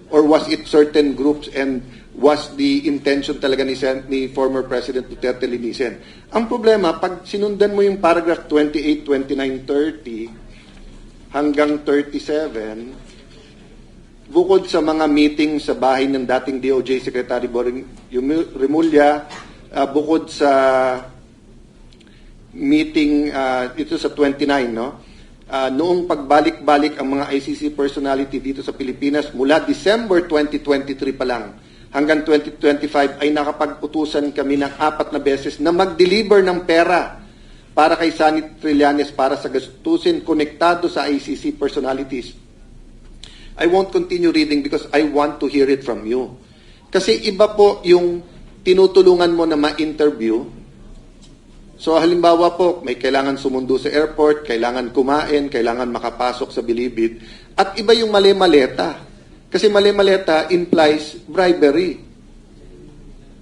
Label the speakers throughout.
Speaker 1: or was it certain groups and was the intention talaga ni former President Duterte linisin? Ang problema, pag sinundan mo yung paragraph 28, 29, 30 hanggang 37, bukod sa mga meeting sa bahay ng dating DOJ Secretary Boring Remulla, bukod sa meeting, ito sa 29, no? Noong pagbalik-balik ang mga ICC personality dito sa Pilipinas, mula December 2023 pa lang, hanggang 2025 ay nakapag-utusan kami ng 4 na beses na mag-deliver ng pera para kay Sunny Trillanes para sa gastusin konektado sa ICC personalities. I won't continue reading because I want to hear it from you. Kasi iba po yung tinutulungan mo na ma-interview. So halimbawa po, may kailangan sumundo sa airport, kailangan kumain, kailangan makapasok sa Bilibid, at iba yung mali-maleta. Kasi mali-maleta implies bribery.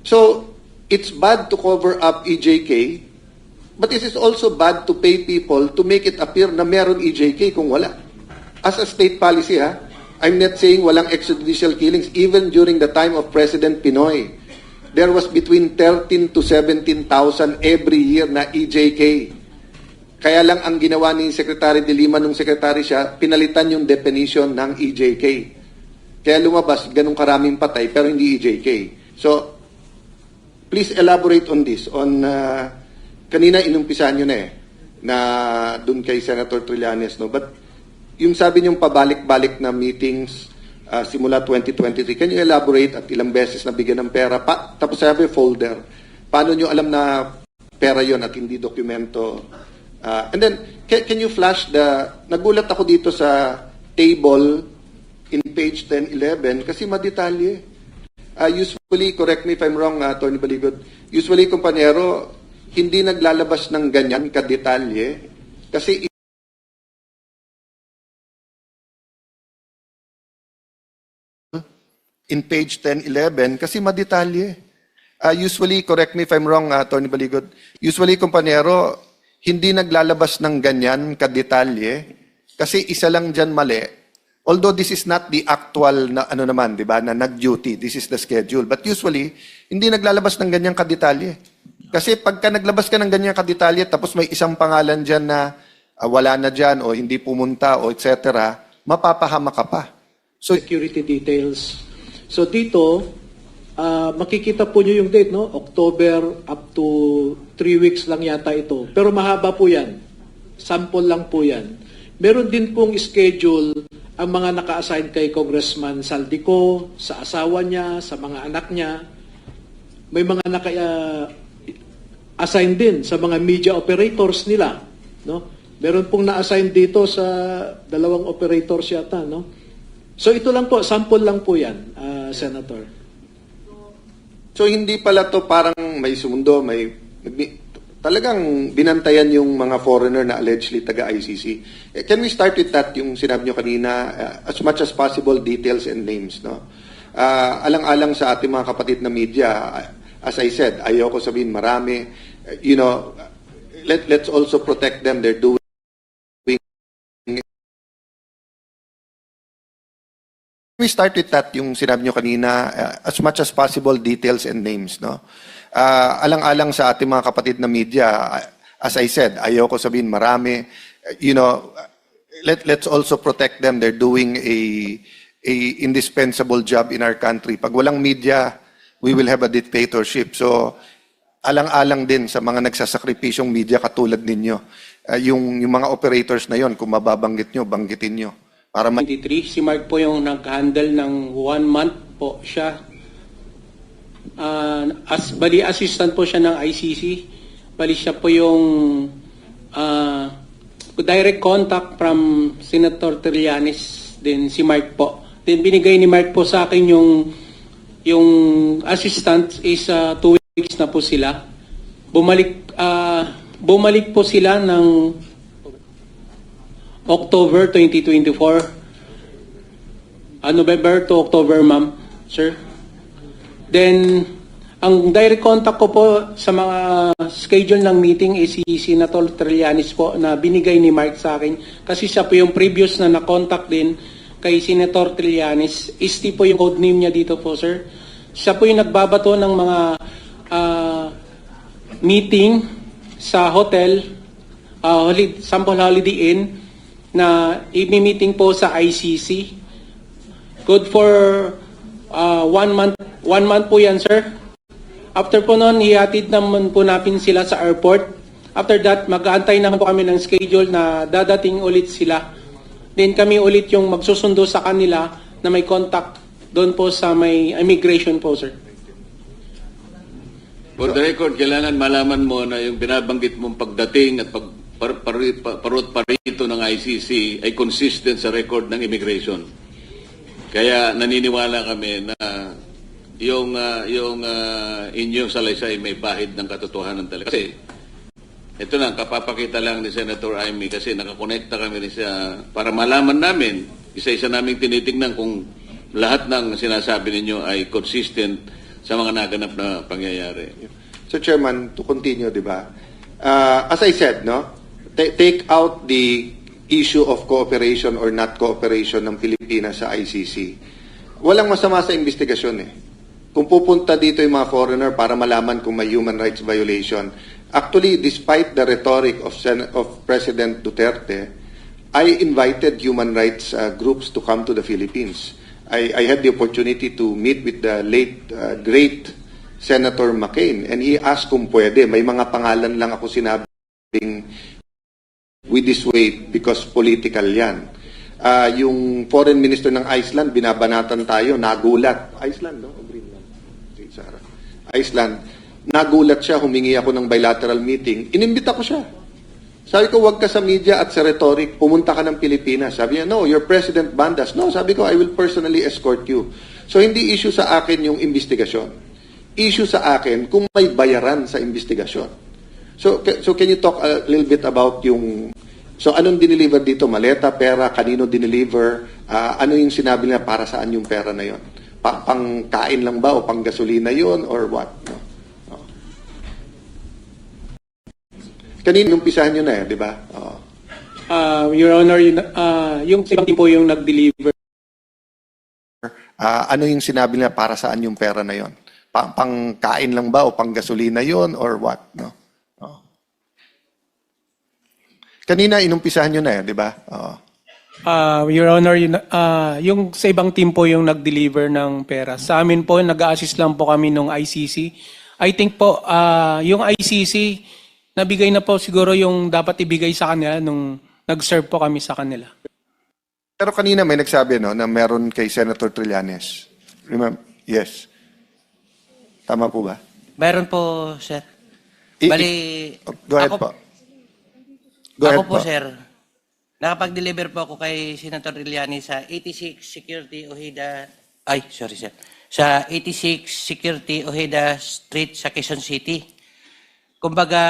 Speaker 1: So, it's bad to cover up EJK, but it is also bad to pay people to make it appear na meron EJK kung wala. As a state policy, I'm not saying walang extrajudicial killings. Even during the time of President Pinoy, there was between 13 to 17,000 every year na EJK. Kaya lang ang ginawa ni Secretary de Lima nung secretary siya, pinalitan yung definition ng EJK. Kaya lumabas ganun karaming patay pero hindi EJK. So, please elaborate on this. Kanina inumpisahan nyo na na dun kay Senator Trillanes. No? But yung sabi niyong pabalik-balik na meetings simula 2023, can you elaborate at ilang beses na bigyan ng pera? Tapos sabi folder. Paano nyo alam na pera yon at hindi dokumento? And then, can you flash nagulat ako dito sa table in page 10-11 kasi madetalye. Usually, correct me if I'm wrong, Tony Baligod, usually, kumpanyero, hindi naglalabas ng ganyan kadetalye kasi in page 10-11 kasi madetalye. Usually, correct me if I'm wrong, Tony Baligod, usually, kumpanyero, hindi naglalabas ng ganyan kadetalye kasi isa lang dyan mali. Although this is not the actual na ano naman, 'di ba, na nag-duty, this is the schedule. But usually, hindi naglalabas ng ganyang kadetalye. Kasi pagka naglabas ka ng ganyang kadetalye tapos may isang pangalan diyan na wala na diyan o hindi pumunta o etc., mapapahama ka pa.
Speaker 2: So security details. So dito, makikita po niyo yung date, no? October up to 3 weeks lang yata ito. Pero mahaba po 'yan. Sample lang po 'yan. Meron din pong schedule ang mga naka-assign kay Congressman Saldico, sa asawa niya, sa mga anak niya. May mga naka-assign din sa mga media operators nila. No? Meron pong na-assign dito sa 2 operators yata. No? So ito lang po, sample lang po yan, Senator.
Speaker 1: So hindi pala to parang may sumundo, talagang binantayan yung mga foreigner na allegedly taga-ICC. Can we start with that, yung sinabi nyo kanina, as much as possible, details and names, no? Alang-alang sa ating mga kapatid na media, as I said, ayoko sabihin marami, let's also protect them. They're doing. We start with that, yung sinabi nyo kanina, as much as possible, details and names, no? Alang-alang sa ating mga kapatid na media, as I said, ayoko sabihin marami, let's also protect them. They're doing a indispensable job in our country. Pag walang media, we will have a dictatorship. So, alang-alang din sa mga nagsasakripisyong media katulad ninyo. Yung mga operators na yon, kung mababanggit nyo, banggitin nyo. Para
Speaker 3: 23, si Mark po yung nag-handle ng 1 month po siya. Bali assistant po siya ng ICC. Bali siya po yung direct contact from Senator Trillanes, din si Mark po. Then binigay ni Mark po sa akin yung assistant is 2 weeks na po sila. Bumalik po sila ng October 2024. November to October, ma'am, sir. Then, ang direct contact ko po sa mga schedule ng meeting is si Senator Trillanes po na binigay ni Mark sa akin kasi siya po yung previous na na-contact din kay Senator Trillanes. Isti po yung code name niya dito po, sir. Siya po yung nagbabato ng mga meeting sa hotel, sample Holiday Inn, na i-meeting po sa ICC. Good for 1 month. 1 month po yan, sir. After po noon, hihatid naman po natin sila sa airport. After that, mag-aantay naman po kami ng schedule na dadating ulit sila. Then kami ulit yung magsusundo sa kanila na may contact doon po sa may immigration po, sir.
Speaker 4: For the record, kailangan malaman mo na yung binabanggit mong pagdating at parot parito ng ICC ay consistent sa record ng immigration. Kaya naniniwala kami na yung inyong salaysay may bahid ng katotohanan talaga. Kasi ito na, kapapakita lang ni Senator Amy kasi nakakonekta kami rin siya para malaman namin, isa-isa naming tinitingnan kung lahat ng sinasabi ninyo ay consistent sa mga naganap na pangyayari.
Speaker 1: So Chairman, to continue, di ba? As I said, no, take out the issue of cooperation or not cooperation ng Pilipinas sa ICC. Walang masama sa investigasyon eh. Kung pupunta dito yung mga foreigner para malaman kung may human rights violation. Actually, despite the rhetoric of President Duterte, I invited human rights groups to come to the Philippines. I had the opportunity to meet with the late, great Senator McCain, and he asked kung pwede. May mga pangalan lang ako sinabing with this weight because political yan. Yung foreign minister ng Iceland, binabanatan tayo, nagulat. Iceland, no? O Greenland? Sarah. Iceland. Nagulat siya, humingi ako ng bilateral meeting. Inimbita ko siya. Sabi ko, wag ka sa media at sa rhetoric, pumunta ka ng Pilipinas. Sabi niya, no, your president banned us. No, sabi ko, I will personally escort you. So, hindi issue sa akin yung investigasyon. Issue sa akin kung may bayaran sa investigasyon. So can you talk a little bit about yung... So, anong dineliver dito? Maleta, pera, kanino dineliver? Ano yung sinabi niya para saan yung pera na yon? Pangkain lang ba o pang gasolina yon or what? No? Kanina umpisahan nyo na di ba?
Speaker 3: Your Honor, yung ibang team po yung nag-deliver.
Speaker 1: Ano yung sinabi niya para saan yung pera na yon? Pangkain lang ba o pang gasolina yon or what? No? Kanina inumpisahan nyo na di ba?
Speaker 3: Your Honor, yung sa ibang team po yung nag-deliver ng pera. Sa amin po, nag-a-assist lang po kami nung ICC. I think po, yung ICC, nabigay na po siguro yung dapat ibigay sa kanila nung nag-serve po kami sa kanila.
Speaker 1: Pero kanina may nagsabi no, na meron kay Senator Trillanes. Remember? Yes. Tama po ba?
Speaker 5: Meron po, sir. Bali,
Speaker 1: go ahead
Speaker 5: ako,
Speaker 1: po. Go ahead
Speaker 5: ako po, sir. Nakapag-deliver po ako kay Senator Trillanes sa 86 Security Ojeda. Ay, sorry, sir. Sa 86 Security Ojeda Street sa Quezon City. Kumbaga,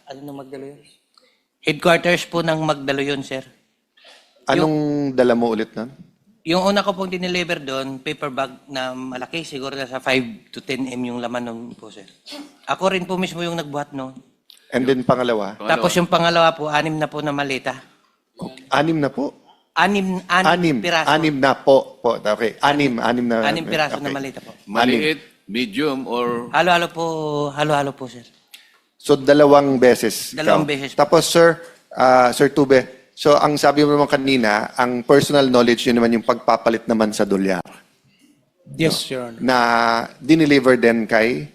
Speaker 5: ano nang Magdalo yun? Headquarters po ng Magdalo yun, sir.
Speaker 1: Anong dala mo ulit nun?
Speaker 5: Yung una ko pong dineliver doon, paper bag na malaki, siguro nasa 5 to 10 m yung laman nun po, sir. Ako rin po mismo yung nagbuhat noon.
Speaker 1: And then pangalawa?
Speaker 5: Tapos yung pangalawa po, 6 na po na maleta.
Speaker 1: 6 na po?
Speaker 5: 6 piraso.
Speaker 1: 6 na po. Okay. 6 na.
Speaker 5: 6 piraso
Speaker 1: okay.
Speaker 5: na maleta po.
Speaker 4: Maliit, medium, or...
Speaker 5: Halo-halo po, sir.
Speaker 1: So, 2 beses.
Speaker 5: Dalawang
Speaker 1: ikaw.
Speaker 5: beses.
Speaker 1: Tapos, Sir Tube, so ang sabi mo naman kanina, ang personal knowledge yun naman yung pagpapalit naman sa dolyar.
Speaker 3: Yes, Your Honor.
Speaker 1: Na dineliver din kay?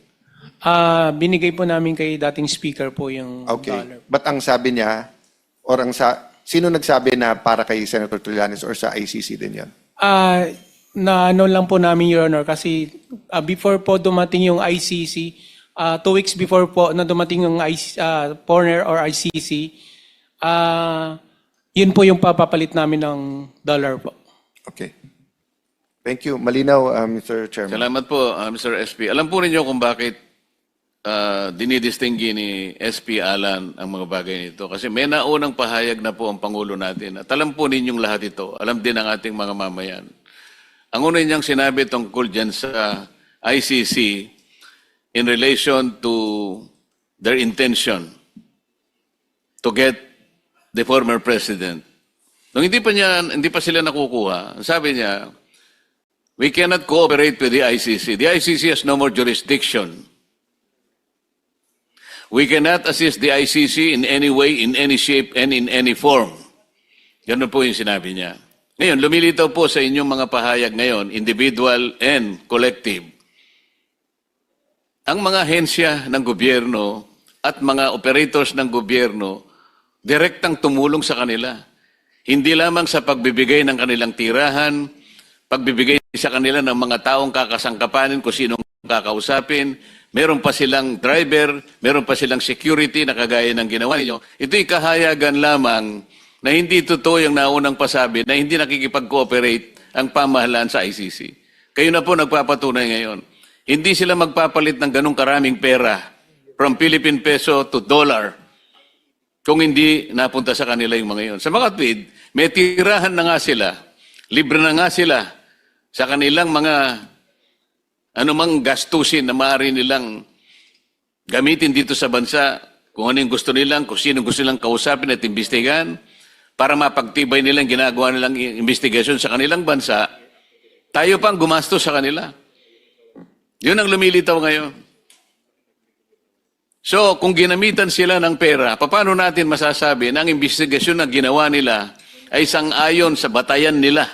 Speaker 3: Binigay po namin kay dating speaker po yung
Speaker 1: Okay.
Speaker 3: dollar.
Speaker 1: But ang sabi niya, or sino nagsabi na para kay Senator Trillanes or sa ICC din yun?
Speaker 3: Na ano lang po namin, Your Honor, kasi before po dumating yung ICC, 2 weeks before po na dumating yung foreigner or ICC, yun po yung papapalit namin ng dollar po.
Speaker 1: Okay. Thank you. Malinaw, Mr. Chairman.
Speaker 4: Salamat po, Mr. SP. Alam po ninyo kung bakit dinidistinggi ni SP Alan ang mga bagay nito. Kasi may naunang pahayag na po ang Pangulo natin. At alam po ninyong lahat ito. Alam din ang ating mga mamayan. Ang una niyang sinabi tungkol dyan sa ICC in relation to their intention to get the former president Nung hindi pa sila nakukuha, sabi niya, we cannot cooperate with the ICC. The ICC has no more jurisdiction. We cannot assist the ICC in any way, in any shape, and in any form. Ganun po yung sinabi niya. Ngayon, lumilitaw po sa inyong mga pahayag ngayon, individual and collective. Ang mga ahensya ng gobyerno at mga operators ng gobyerno, direktang tumulong sa kanila. Hindi lamang sa pagbibigay ng kanilang tirahan, pagbibigay sa kanila ng mga taong kakasangkapanin kung sinong kakausapin, meron pa silang driver, meron pa silang security na kagaya ng ginawa ninyo. Ito'y kahayagan lamang na hindi totoo yung naunang pasabi na hindi nakikipag-cooperate ang pamahalaan sa ICC. Kayo na po nagpapatunay ngayon. Hindi sila magpapalit ng ganong karaming pera from Philippine peso to dollar kung hindi napunta sa kanila yung mga yun. Sa makatwid, may tirahan na nga sila, libre na nga sila sa kanilang mga anumang gastusin na maaari nilang gamitin dito sa bansa, kung ano yung gusto nilang, kung sino gusto nilang kausapin at imbestigahan, para mapagtibay nilang ginagawa nilang investigasyon sa kanilang bansa, tayo pang gumastos sa kanila. Yun ang lumilitaw ngayon. So, kung ginamitan sila ng pera, paano natin masasabi na ang investigasyon na ginawa nila ay sang-ayon sa batayan nila?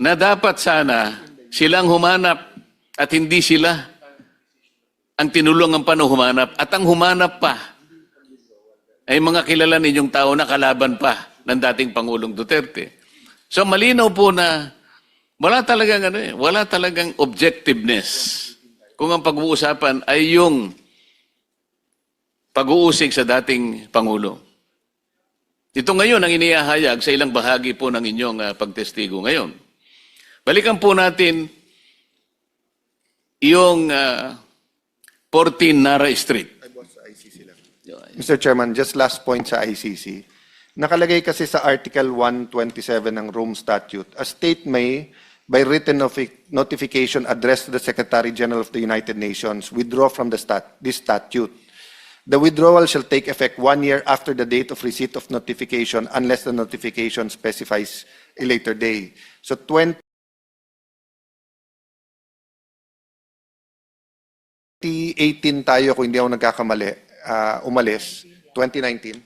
Speaker 4: Na dapat sana silang humanap at hindi sila ang tinulungan pa na humanap. At ang humanap pa ay mga kilala ninyong tao na kalaban pa ng dating Pangulong Duterte. So malinaw po na wala talagang objectiveness kung ang pag-uusapan ay yung pag-uusig sa dating Pangulo. Ito ngayon ang iniahayag sa ilang bahagi po ng inyong pagtestigo ngayon. Balikan po natin yung 14 Nara Street.
Speaker 1: Mr. Chairman, just last point sa ICC. Nakalagay kasi sa Article 127 ng Rome Statute, a state may, by written notification addressed to the Secretary General of the United Nations, withdraw from this statute. The withdrawal shall take effect 1 year after the date of receipt of notification unless the notification specifies a later day. So 2018 tayo, kung hindi ako nagkakamali, umalis, 2019.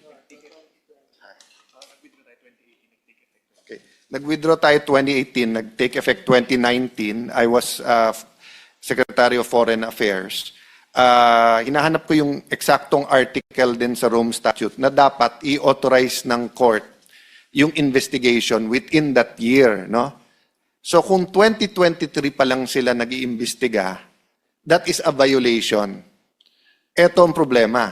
Speaker 1: Okay. Nag-withdraw tayo 2018, nag-take effect 2019. I was Secretary of Foreign Affairs. Hinahanap ko yung eksaktong article din sa Rome Statute na dapat i-authorize ng court yung investigation within that year, no? So kung 2023 pa lang sila nag-iimbestiga, that is a violation. Ito ang problema.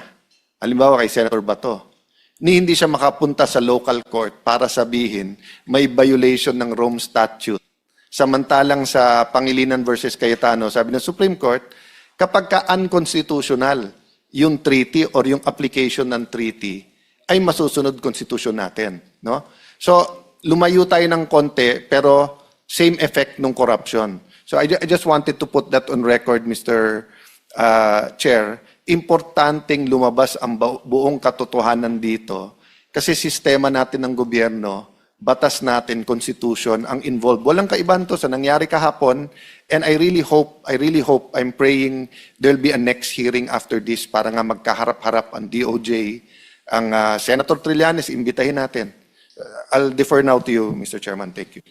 Speaker 1: Halimbawa kay Senator Bato, hindi siya makapunta sa local court para sabihin may violation ng Rome Statute. Samantalang sa Pangilinan versus Cayetano, sabi ng Supreme Court, kapag ka-unconstitutional yung treaty or yung application ng treaty, ay masusunod constitution natin. No? So, lumayo tayo ng konti, pero same effect ng corruption. So, I just wanted to put that on record, Mr. Chair. Importanteng lumabas ang buong katotohanan dito kasi sistema natin ng gobyerno, batas natin, constitution, ang involved. Walang kaibahan to sa nangyari kahapon, and I really hope, I'm praying there'll be a next hearing after this para nga magkaharap-harap ang DOJ, ang Senator Trillanes, imbitahin natin. I'll defer now to you, Mr. Chairman. Thank you.